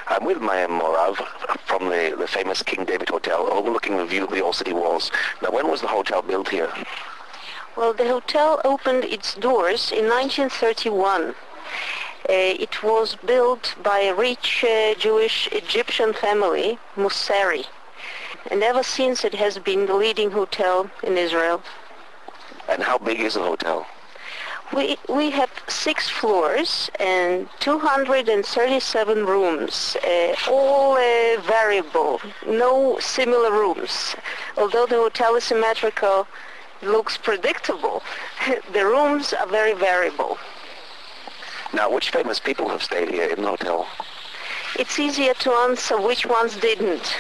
I'm with Maya Morov from the famous King David Hotel, overlooking the view of the old city walls. Now, when was the hotel built here? Well, the hotel opened its doors in 1931. It was built by a rich Jewish Egyptian family, Musari. And ever since it has been the leading hotel in Israel. And how big is the hotel? We have 6 floors and 237 rooms, all variable, no similar rooms. Although the hotel is symmetrical, looks predictable, the rooms are very variable. Now, which famous people have stayed here in the hotel? It's easier to answer which ones didn't.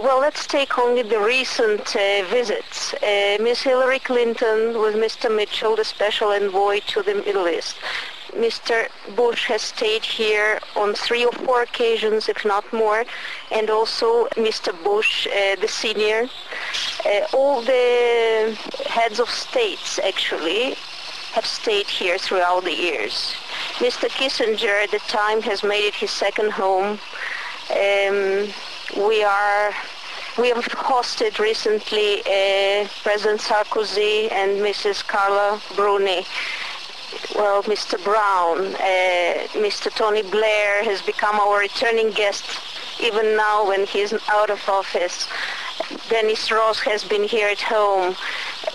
Well, let's take only the recent visits. Miss Hillary Clinton with Mr. Mitchell, the special envoy to the Middle East. Mr. Bush has stayed here on 3 or 4 occasions, if not more, and also Mr. Bush, the senior. All the heads of states, actually, have stayed here throughout the years. Mr. Kissinger, at the time, has made it his second home. We have hosted recently President Sarkozy and Mrs. Carla Bruni. Well, Mr. Brown, Mr. Tony Blair has become our returning guest even now when he's out of office. Dennis Ross has been here at home.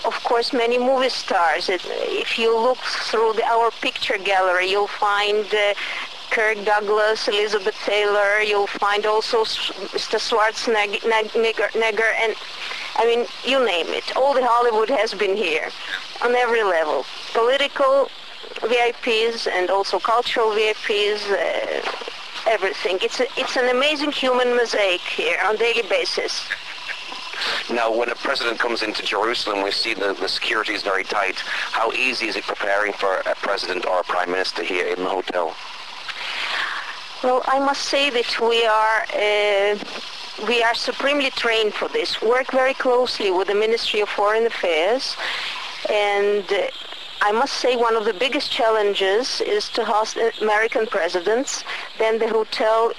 Of course, many movie stars. If you look through our picture gallery, you'll find Kirk Douglas, Elizabeth Taylor, you'll find also Mr. Schwarzenegger, and I mean, you name it. All the Hollywood has been here on every level. Political VIPs and also cultural VIPs, everything. It's an amazing human mosaic here on a daily basis. Now, when a president comes into Jerusalem, we see the security is very tight. How easy is it preparing for a president or a prime minister here in the hotel? Well, I must say that we are supremely trained for this. Work very closely with the Ministry of Foreign Affairs, and I must say one of the biggest challenges is to host American presidents. Then the hotel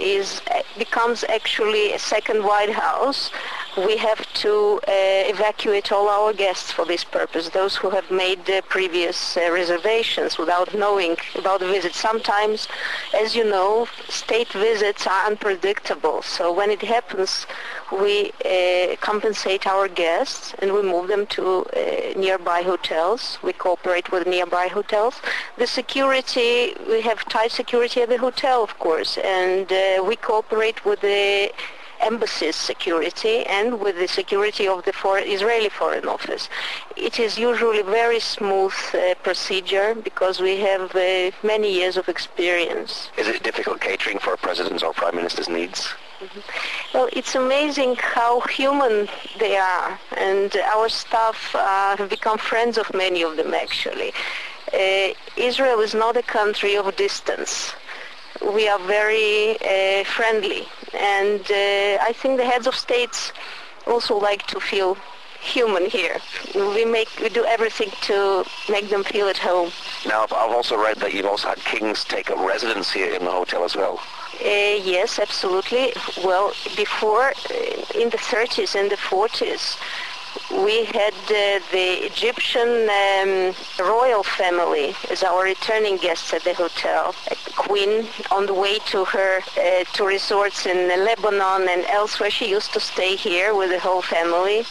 becomes actually a second White House. We have to evacuate all our guests for this purpose, those who have made previous reservations without knowing about the visit. Sometimes, as you know, state visits are unpredictable. So when it happens, we compensate our guests and we move them to nearby hotels. We cooperate with nearby hotels. The security, we have tight security at the hotel, of course, and we cooperate with the embassy's security and with the security of the Israeli Foreign Office. It is usually a very smooth procedure because we have many years of experience. Is it difficult catering for a president's or prime minister's needs? Mm-hmm. Well, it's amazing how human they are, and our staff have become friends of many of them, actually. Israel is not a country of distance. We are very friendly, and I think the heads of states also like to feel human here. We do everything to make them feel at home. Now, I've also read that you've also had kings take up residence here in the hotel as well. Yes, absolutely. Well, before, in the 30s and the 40s, we had the Egyptian royal family as our returning guests at the hotel. A queen on the way to her to resorts in Lebanon and elsewhere. She used to stay here with the whole family.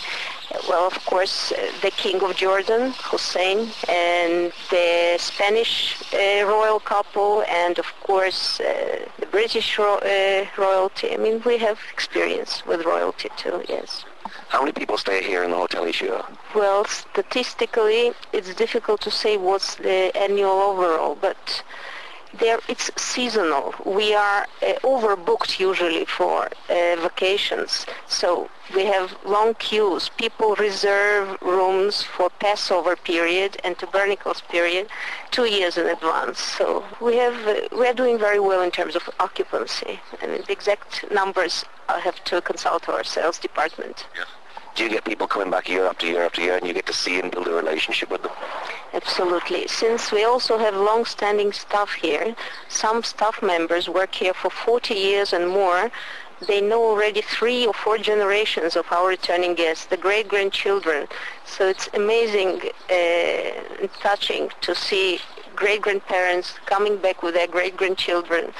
Well, of course, the King of Jordan, Hussein, and the Spanish royal couple, and of course the British royalty. I mean, we have experience with royalty too, yes. How many people stay here in the hotel each year? Well, statistically, it's difficult to say what's the annual overall, but it's seasonal. We are overbooked usually for vacations, so we have long queues. People reserve rooms for Passover period and Tabernacles period 2 years in advance. So we are doing very well in terms of occupancy. I mean, the exact numbers I have to consult our sales department. Yes. Do you get people coming back year after year after year, and you get to see and build a relationship with them? Absolutely. Since we also have long-standing staff here, some staff members work here for 40 years and more. They know already 3 or 4 generations of our returning guests, the great-grandchildren. So it's amazing and touching to see great-grandparents coming back with their great-grandchildren.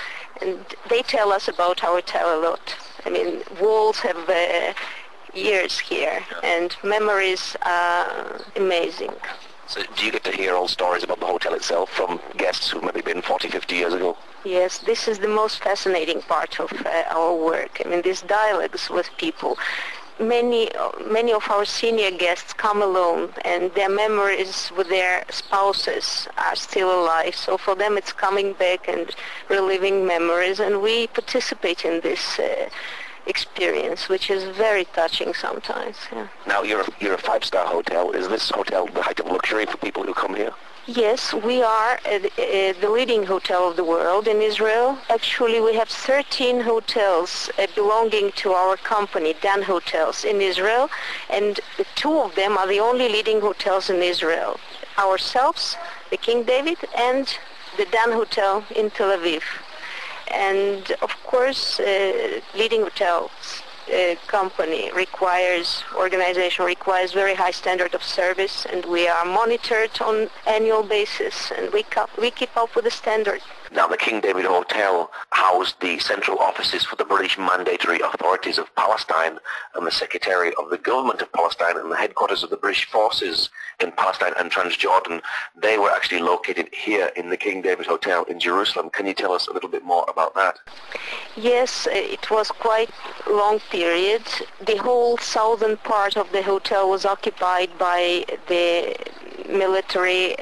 And they tell us about our hotel a lot. I mean, walls have years here, and memories are amazing. So do you get to hear old stories about the hotel itself from guests who've maybe been 40, 50 years ago? Yes, this is the most fascinating part of our work. I mean, these dialogues with people. Many of our senior guests come alone, and their memories with their spouses are still alive. So for them, it's coming back and reliving memories, and we participate in this experience, which is very touching sometimes. Yeah. Now, you're a 5-star hotel. Is this hotel the height of luxury for people who come here? Yes, we are the leading hotel of the world in Israel. Actually, we have 13 hotels belonging to our company, Dan Hotels, in Israel, and 2 of them are the only leading hotels in Israel. Ourselves, the King David, and the Dan Hotel in Tel Aviv. And of course, leading hotels organization requires very high standard of service, and we are monitored on annual basis, and we keep up with the standard. Now, the King David Hotel housed the central offices for the British Mandatory Authorities of Palestine and the Secretary of the Government of Palestine and the headquarters of the British forces in Palestine and Transjordan. They were actually located here in the King David Hotel in Jerusalem. Can you tell us a little bit more about that? Yes, it was quite a long period. The whole southern part of the hotel was occupied by the military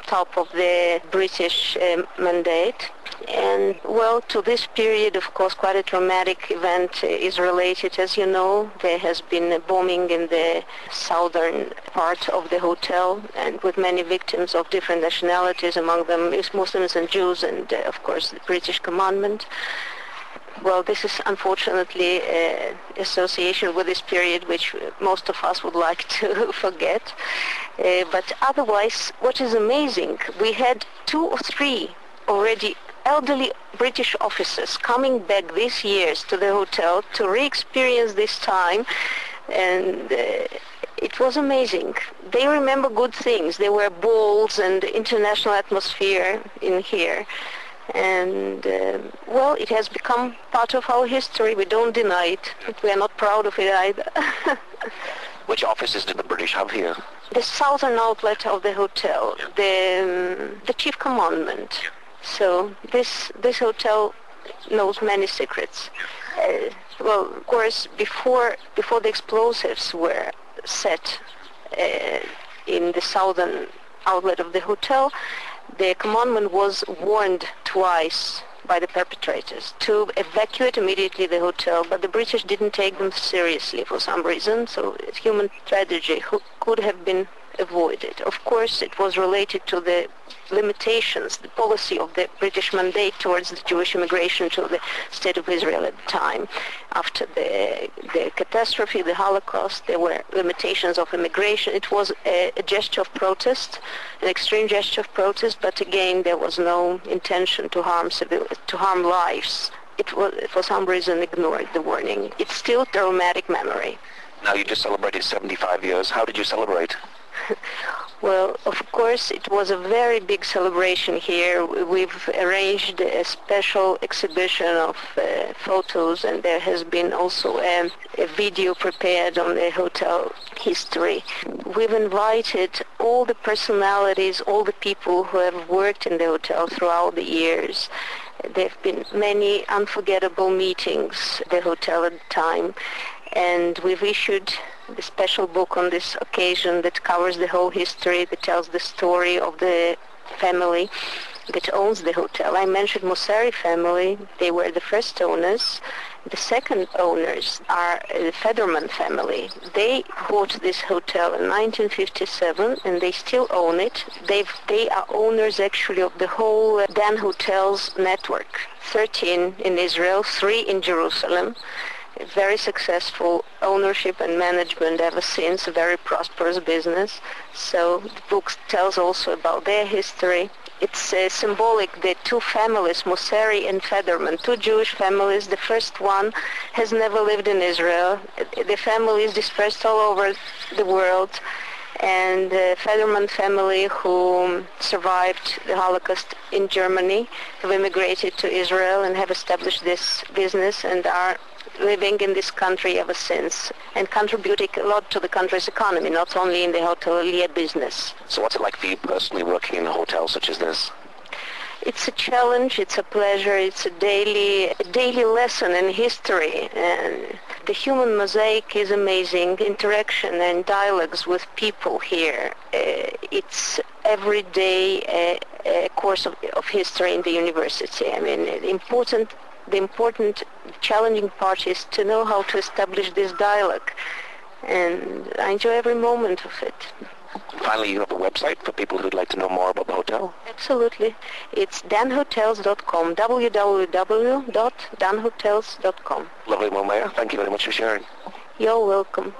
top of the British mandate. And well, to this period, of course, quite a traumatic event is related. As you know, there has been a bombing in the southern part of the hotel, and with many victims of different nationalities, among them is Muslims and Jews, and of course the British commandment. Well, this is unfortunately association with this period which most of us would like to forget. But otherwise, what is amazing, we had 2 or 3 already elderly British officers coming back these years to the hotel to re-experience this time, and it was amazing. They remember good things. There were balls and international atmosphere in here. And, well, it has become part of our history. We don't deny it. We are not proud of it either. Which offices did the British have here? The southern outlet of the hotel, the chief commandment. So this hotel knows many secrets. Well, of course, before the explosives were set in the southern outlet of the hotel, the commandment was warned twice by the perpetrators to evacuate immediately the hotel, but the British didn't take them seriously for some reason, so it's human tragedy could have been avoided. Of course, it was related to the limitations, the policy of the British mandate towards the Jewish immigration to the State of Israel at the time. After the catastrophe, the Holocaust, there were limitations of immigration. It was a gesture of protest, an extreme gesture of protest, but again, there was no intention to harm lives. It was, for some reason, ignored the warning. It's still a traumatic memory. Now, you just celebrated 75 years. How did you celebrate? Well, of course, it was a very big celebration here. We've arranged a special exhibition of photos, and there has been also a video prepared on the hotel history. We've invited all the personalities, all the people who have worked in the hotel throughout the years. There have been many unforgettable meetings at the hotel at the time, and we've issued the special book on this occasion that covers the whole history, that tells the story of the family that owns the hotel. I mentioned Mosseri family. They were the first owners. The second owners are the Federman family. They bought this hotel in 1957, and they still own it. They are owners actually of the whole Dan Hotels network, 13 in Israel, 3 in Jerusalem. very successful ownership and management ever since, a very prosperous business. So the book tells also about their history. It's symbolic that two families, Mosseri and Federman, two Jewish families. The first one has never lived in Israel. The family is dispersed all over the world. And the Federman family, who survived the Holocaust in Germany, have immigrated to Israel and have established this business and are living in this country ever since and contributing a lot to the country's economy, not only in the hotelier business. So what's it like for you personally working in a hotel such as this? It's a challenge, it's a pleasure, it's a daily lesson in history. And the human mosaic is amazing. Interaction and dialogues with people here. It's every day a course of history in the university. I mean, the important challenging part is to know how to establish this dialogue. And I enjoy every moment of it. Finally, you have a website for people who'd like to know more about the hotel? Absolutely. It's danhotels.com, www.danhotels.com. Lovely, Momaya. Thank you very much for sharing. You're welcome.